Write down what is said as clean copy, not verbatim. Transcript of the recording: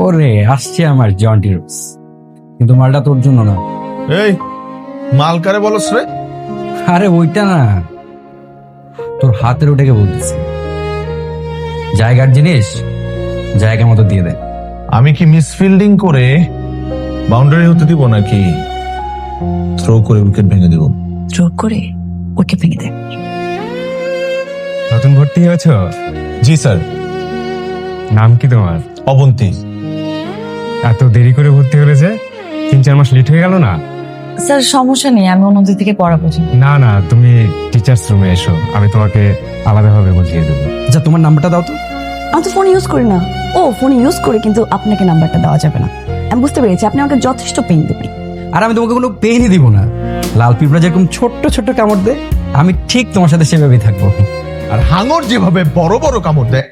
ওরে আসছে আমার জন্টি রোজ, কিন্তু মালটা তোর জন্য না। এই মাল কারে বলস রে? আরে ওইটা না, তোর হাতের ওটাকে বলতেছি। জায়গার জিনিস জায়গা মতো দিয়ে দে। আমি কি মিসফিল্ডিং করে বাউন্ডারি হতে দিব নাকি থ্রো করে উইকেট ভেঙে দিব? যোগ করে ওকে ভেঙে দেয়। নতুন ভর্তি হয়েছ? জি স্যার। নাম কি তোমার? অবন্তী। এত দেরি করে ভর্তি হলে যে 3-4 মাস লেট হয়ে গেল না? স্যার সমস্যা নেই, আমি অন্যদের থেকে পড়াবো। না না, তুমি টিচার্স রুমে এসো, আমি তোমাকে আলাদাভাবে বুঝিয়ে দেবো। আচ্ছা তোমার নাম্বারটা দাও তো। আমি তো ফোন ইউজ করি না। ও ফোন ইউজ করে, কিন্তু আপনাকে নাম্বারটা দেওয়া যাবে না। আমি বুঝতে পেরেছি, আপনি আমাকে যথেষ্ট পেন দেবেন। আর আমি তোমাকে কোনো পেনই দিব না। লাল পিঁপড়া যেরকম ছোট্ট ছোট্ট কামড় দেয়, আমি ঠিক তোমার সাথে সেভাবেই থাকবো। আর হাঙর যেভাবে বড় বড় কামড় দেয়